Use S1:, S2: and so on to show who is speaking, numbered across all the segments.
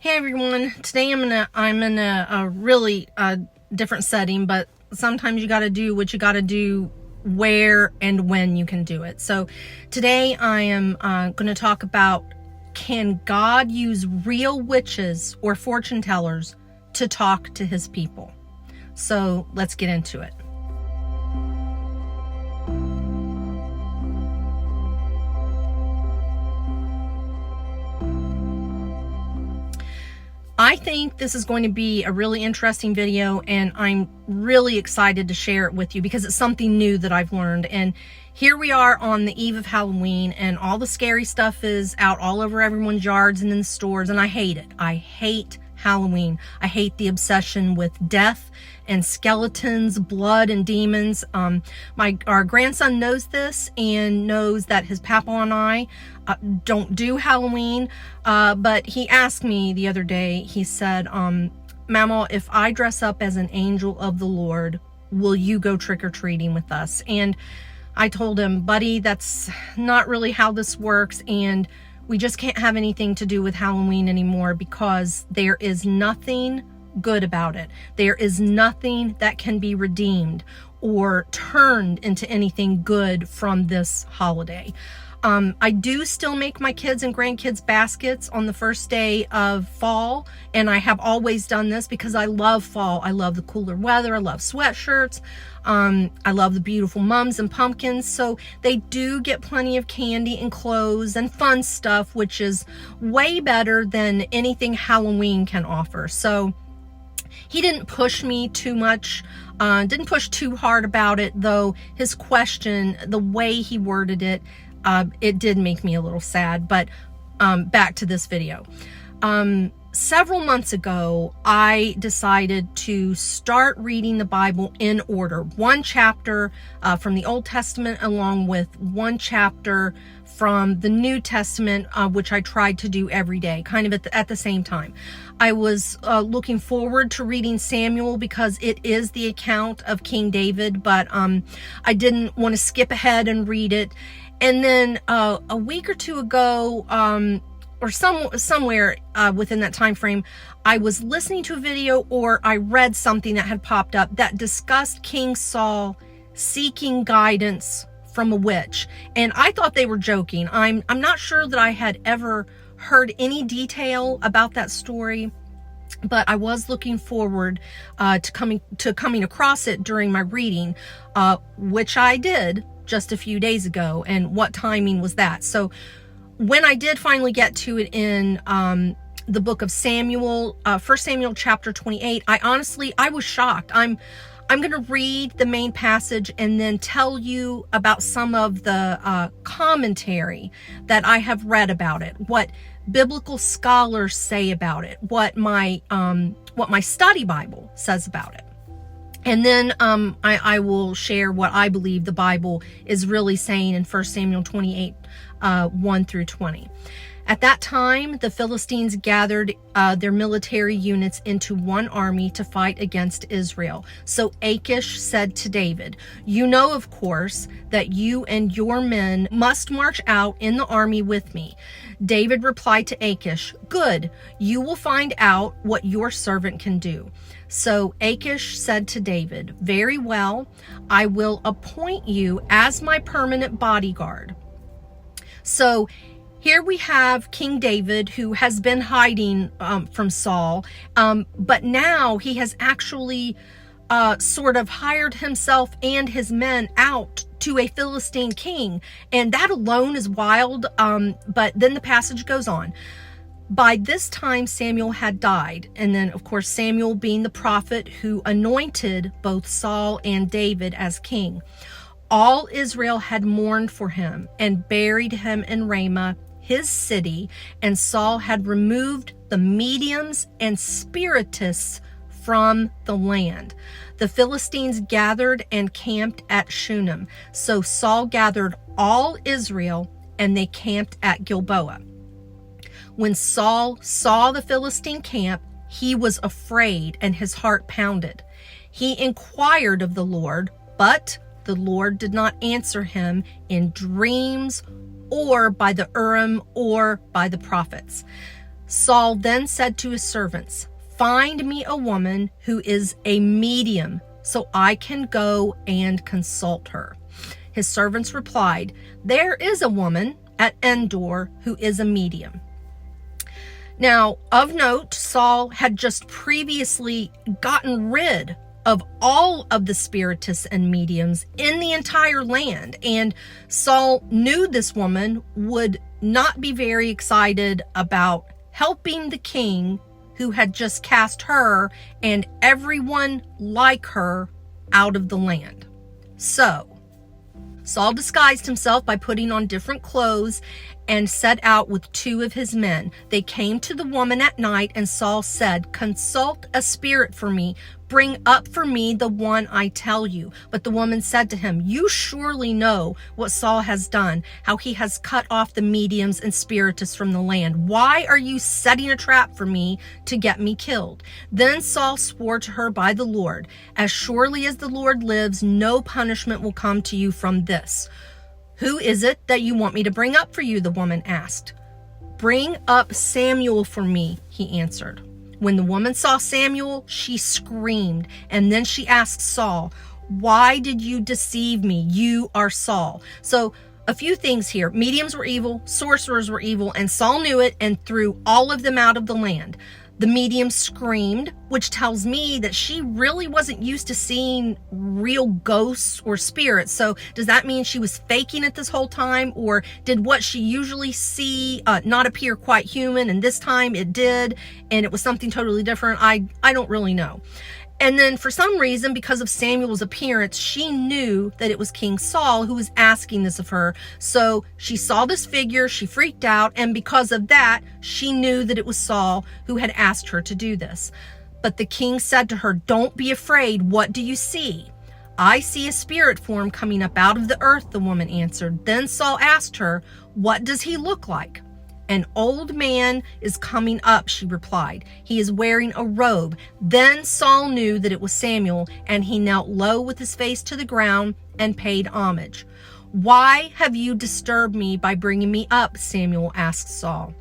S1: Hey everyone, today I'm in a really different setting, but sometimes you got to do what you got to do where and when you can do it. So today I am going to talk about, can God use real witches or fortune tellers to talk to his people? So let's get into it. I think this is going to be a really interesting video, and I'm really excited to share it with you because it's something new that I've learned. And here we are on the eve of Halloween, and all the scary stuff is out all over everyone's yards and in the stores, and I hate it. I hate Halloween. I hate the obsession with death and skeletons, blood, and demons. Our grandson knows this and knows that his papa and I don't do Halloween, but he asked me the other day, he said, Mama, if I dress up as an angel of the Lord, will you go trick-or-treating with us? And I told him, buddy, that's not really how this works, and we just can't have anything to do with Halloween anymore because there is nothing good about it. There is nothing that can be redeemed or turned into anything good from this holiday. I do still make my kids and grandkids baskets on the first day of fall, and I have always done this because I love fall. I love the cooler weather. I love sweatshirts. I love the beautiful mums and pumpkins. So they do get plenty of candy and clothes and fun stuff, which is way better than anything Halloween can offer. So he didn't push me too much, didn't push too hard about it, though his question, the way he worded it, it did make me a little sad. But back to this video. Several months ago, I decided to start reading the Bible in order. One chapter from the Old Testament along with one chapter from the New Testament, which I tried to do every day, kind of at the same time. I was looking forward to reading Samuel because it is the account of King David, but I didn't want to skip ahead and read it. And then a week or two ago, or somewhere within that time frame, I was listening to a video or I read something that had popped up that discussed King Saul seeking guidance from a witch, and I thought they were joking. I'm not sure that I had ever heard any detail about that story, but I was looking forward to coming across it during my reading, which I did just a few days ago. And what timing was that? So when I did finally get to it in the book of Samuel, 1 Samuel chapter 28, I was shocked. I'm going to read the main passage and then tell you about some of the commentary that I have read about it, what biblical scholars say about it, what my study Bible says about it. And then I will share what I believe the Bible is really saying in 1 Samuel 28, 1 through 20. At that time, the Philistines gathered their military units into one army to fight against Israel. So Achish said to David, "You know, of course, that you and your men must march out in the army with me." David replied to Achish, "Good, you will find out what your servant can do." So Achish said to David, "Very well, I will appoint you as my permanent bodyguard." So here we have King David, who has been hiding from Saul, but now he has actually sort of hired himself and his men out to a Philistine king, and that alone is wild. But then the passage goes on. By this time, Samuel had died, and then, of course, Samuel being the prophet who anointed both Saul and David as king. All Israel had mourned for him and buried him in Ramah, his city, and Saul had removed the mediums and spiritists from the land. The Philistines gathered and camped at Shunem. So Saul gathered all Israel, and they camped at Gilboa. When Saul saw the Philistine camp, he was afraid and his heart pounded. He inquired of the Lord, but the Lord did not answer him in dreams or by the Urim or by the prophets. Saul then said to his servants, "Find me a woman who is a medium, so I can go and consult her." His servants replied, "There is a woman at Endor who is a medium." Now, of note, Saul had just previously gotten rid of all of the spiritists and mediums in the entire land, and Saul knew this woman would not be very excited about helping the king who had just cast her and everyone like her out of the land. So Saul disguised himself by putting on different clothes and set out with 2 of his men. They came to the woman at night, and Saul said, "Consult a spirit for me. Bring up for me the one I tell you." But the woman said to him, "You surely know what Saul has done, how he has cut off the mediums and spiritists from the land. Why are you setting a trap for me to get me killed?" Then Saul swore to her by the Lord, "As surely as the Lord lives, no punishment will come to you from this." "Who is it that you want me to bring up for you?" the woman asked. "Bring up Samuel for me," he answered. When the woman saw Samuel, she screamed, and then she asked Saul, "Why did you deceive me? You are Saul." So a few things here. Mediums were evil, sorcerers were evil, and Saul knew it and threw all of them out of the land. The medium screamed, which tells me that she really wasn't used to seeing real ghosts or spirits. So does that mean she was faking it this whole time? Or did what she usually see not appear quite human, and this time it did, and it was something totally different? I don't really know. And then for some reason, because of Samuel's appearance, she knew that it was King Saul who was asking this of her. So she saw this figure, she freaked out, and because of that, she knew that it was Saul who had asked her to do this. But the king said to her, "Don't be afraid. What do you see?" "I see a spirit form coming up out of the earth," the woman answered. Then Saul asked her, "What does he look like?" "An old man is coming up," she replied. "He is wearing a robe." Then Saul knew that it was Samuel, and he knelt low with his face to the ground and paid homage. "Why have you disturbed me by bringing me up?" Samuel asked Saul.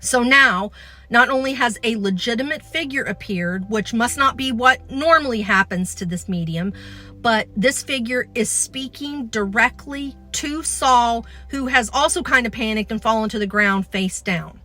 S1: So now, not only has a legitimate figure appeared, which must not be what normally happens to this medium, but this figure is speaking directly to Saul, who has also kind of panicked and fallen to the ground face down.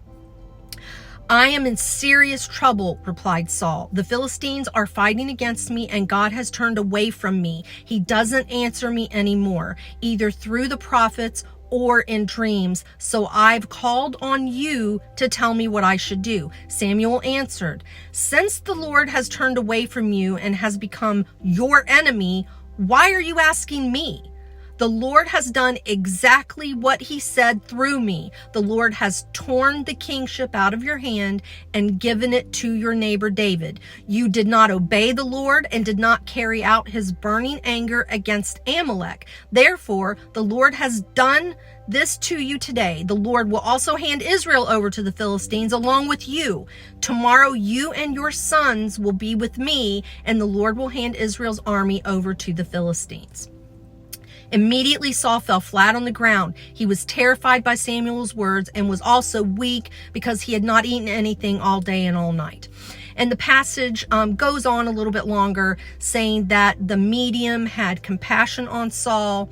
S1: "I am in serious trouble," replied Saul. "The Philistines are fighting against me, and God has turned away from me. He doesn't answer me anymore, either through the prophets or in dreams. So I've called on you to tell me what I should do." Samuel answered, "Since the Lord has turned away from you and has become your enemy, why are you asking me? The Lord has done exactly what he said through me. The Lord has torn the kingship out of your hand and given it to your neighbor David. You did not obey the Lord and did not carry out his burning anger against Amalek. Therefore, the Lord has done this to you today. The Lord will also hand Israel over to the Philistines along with you. Tomorrow you and your sons will be with me, and the Lord will hand Israel's army over to the Philistines." Immediately Saul fell flat on the ground. He was terrified by Samuel's words and was also weak because he had not eaten anything all day and all night. And the passage goes on a little bit longer, saying that the medium had compassion on Saul,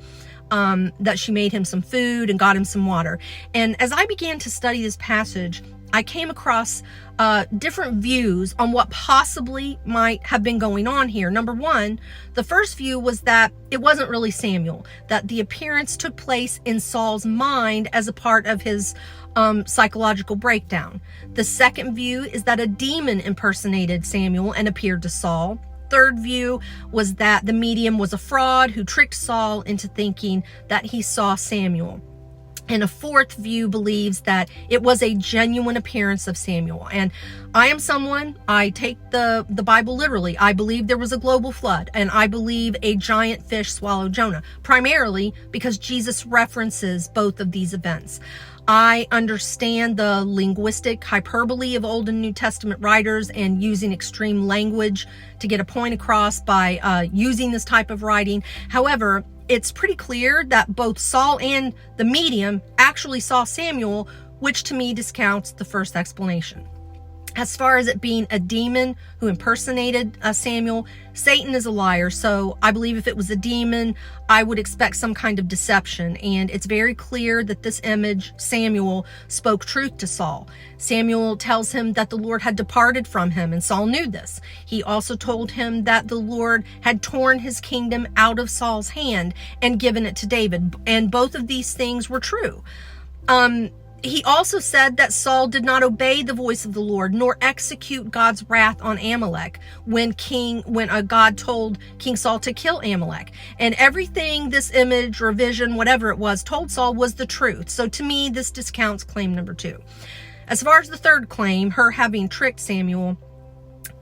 S1: that she made him some food and got him some water. And as I began to study this passage, I came across different views on what possibly might have been going on here. Number one, the first view was that it wasn't really Samuel, that the appearance took place in Saul's mind as a part of his psychological breakdown. The second view is that a demon impersonated Samuel and appeared to Saul. Third view was that the medium was a fraud who tricked Saul into thinking that he saw Samuel. And a fourth view believes that it was a genuine appearance of Samuel. And I am someone, I take the Bible literally. I believe there was a global flood, and I believe a giant fish swallowed Jonah, primarily because Jesus references both of these events. I understand the linguistic hyperbole of Old and New Testament writers and using extreme language to get a point across by using this type of writing. However, it's pretty clear that both Saul and the medium actually saw Samuel which to me discounts the first explanation. As far as it being a demon who impersonated Samuel, Satan is a liar. So I believe if it was a demon, I would expect some kind of deception. And it's very clear that this image, Samuel, spoke truth to Saul. Samuel tells him that the Lord had departed from him, and Saul knew this. He also told him that the Lord had torn his kingdom out of Saul's hand and given it to David. And both of these things were true. He also said that Saul did not obey the voice of the Lord, nor execute God's wrath on Amalek when God told King Saul to kill Amalek. And everything this image or vision, whatever it was, told Saul was the truth. So to me, this discounts claim number 2. As far as the third claim, her having tricked Samuel,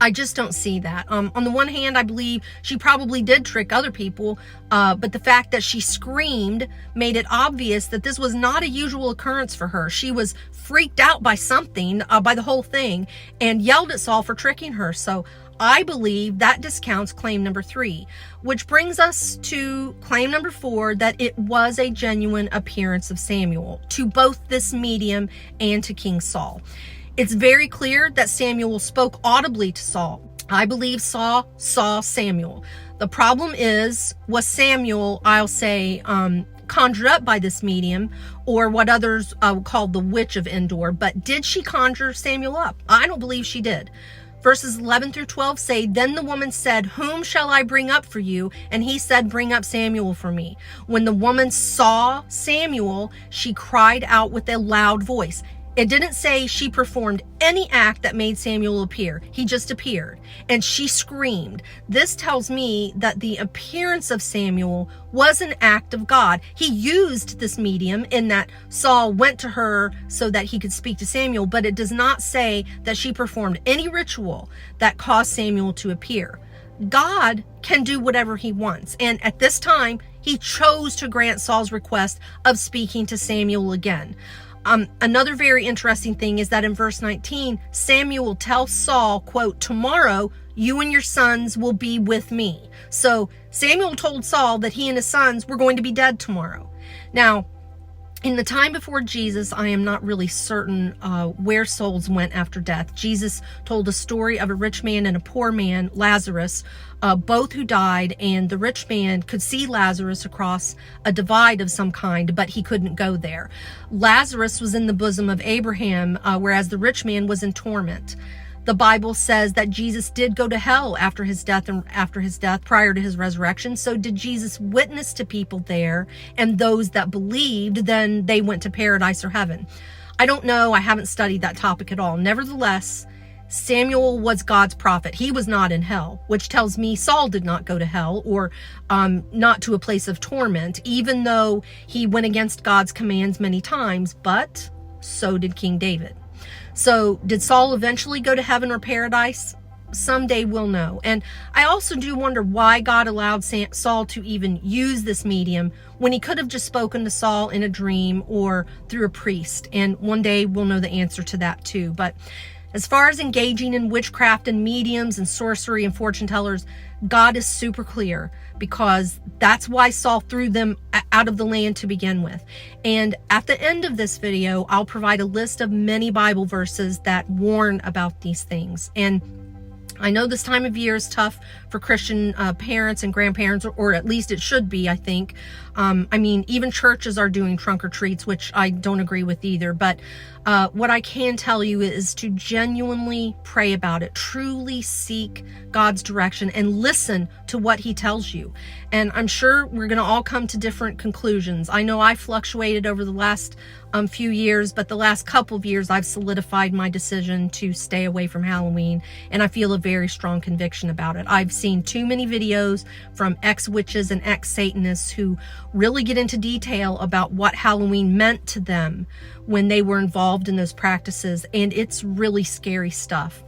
S1: I just don't see that. On the one hand, I believe she probably did trick other people, but the fact that she screamed made it obvious that this was not a usual occurrence for her. She was freaked out by something, by the whole thing, and yelled at Saul for tricking her. So I believe that discounts claim number 3, which brings us to claim number 4, that it was a genuine appearance of Samuel to both this medium and to King Saul. It's very clear that Samuel spoke audibly to Saul. I believe Saul saw Samuel. The problem was Samuel, I'll say, conjured up by this medium, or what others call the witch of Endor. But did she conjure Samuel up? I don't believe she did. Verses 11 through 12 say, "Then the woman said, 'Whom shall I bring up for you?' And he said, 'Bring up Samuel for me.' When the woman saw Samuel, she cried out with a loud voice." It didn't say she performed any act that made Samuel appear. He just appeared, and she screamed. This tells me that the appearance of Samuel was an act of God. He used this medium in that Saul went to her so that he could speak to Samuel, but it does not say that she performed any ritual that caused Samuel to appear. God can do whatever he wants, and at this time, he chose to grant Saul's request of speaking to Samuel again. Another very interesting thing is that in verse 19, Samuel tells Saul, quote, "Tomorrow you and your sons will be with me." So Samuel told Saul that he and his sons were going to be dead tomorrow. Now, in the time before Jesus, I am not really certain where souls went after death. Jesus told a story of a rich man and a poor man, Lazarus, both who died, and the rich man could see Lazarus across a divide of some kind, but he couldn't go there. Lazarus was in the bosom of Abraham, whereas the rich man was in torment. The Bible says that Jesus did go to hell after his death prior to his resurrection. So did Jesus witness to people there, and those that believed, then they went to paradise or heaven? I don't know. I haven't studied that topic at all. Nevertheless, Samuel was God's prophet. He was not in hell, which tells me Saul did not go to hell, or not to a place of torment, even though he went against God's commands many times, but so did King David. So did Saul eventually go to heaven or paradise? Someday we'll know. And I also do wonder why God allowed Saul to even use this medium when he could have just spoken to Saul in a dream or through a priest. And one day we'll know the answer to that too. But as far as engaging in witchcraft and mediums and sorcery and fortune tellers, God is super clear, because that's why Saul threw them out of the land to begin with. And at the end of this video, I'll provide a list of many Bible verses that warn about these things. And I know this time of year is tough for Christian parents and grandparents, or at least it should be, I think. I mean, even churches are doing trunk or treats, which I don't agree with either. But what I can tell you is to genuinely pray about it, truly seek God's direction, and listen to what he tells you. And I'm sure we're going to all come to different conclusions. I know I fluctuated over the last few years, but the last couple of years I've solidified my decision to stay away from Halloween, and I feel a very strong conviction about it. I've seen too many videos from ex-witches and ex-Satanists who really get into detail about what Halloween meant to them when they were involved in those practices, and it's really scary stuff.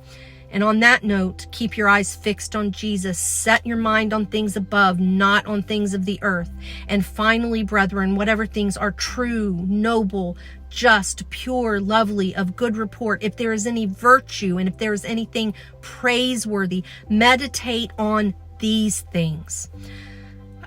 S1: And on that note, keep your eyes fixed on Jesus. Set your mind on things above, not on things of the earth. And finally, brethren, whatever things are true, noble, just, pure, lovely, of good report, if there is any virtue and if there is anything praiseworthy, meditate on these things.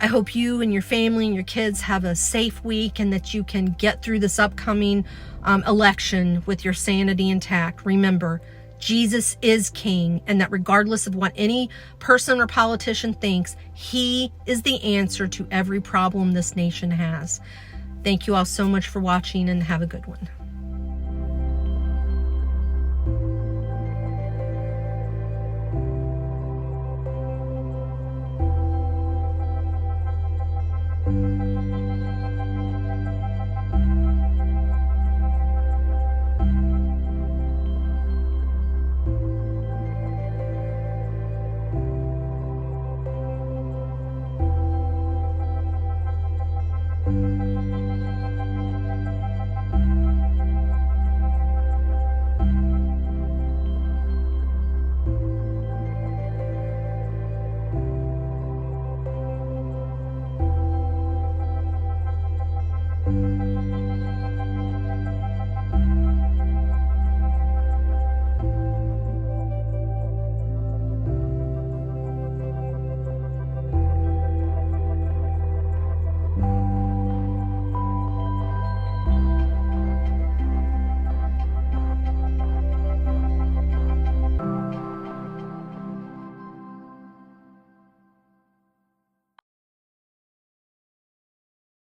S1: I hope you and your family and your kids have a safe week, and that you can get through this upcoming election with your sanity intact. Remember, Jesus is King, and that regardless of what any person or politician thinks, he is the answer to every problem this nation has. Thank you all so much for watching, and have a good one.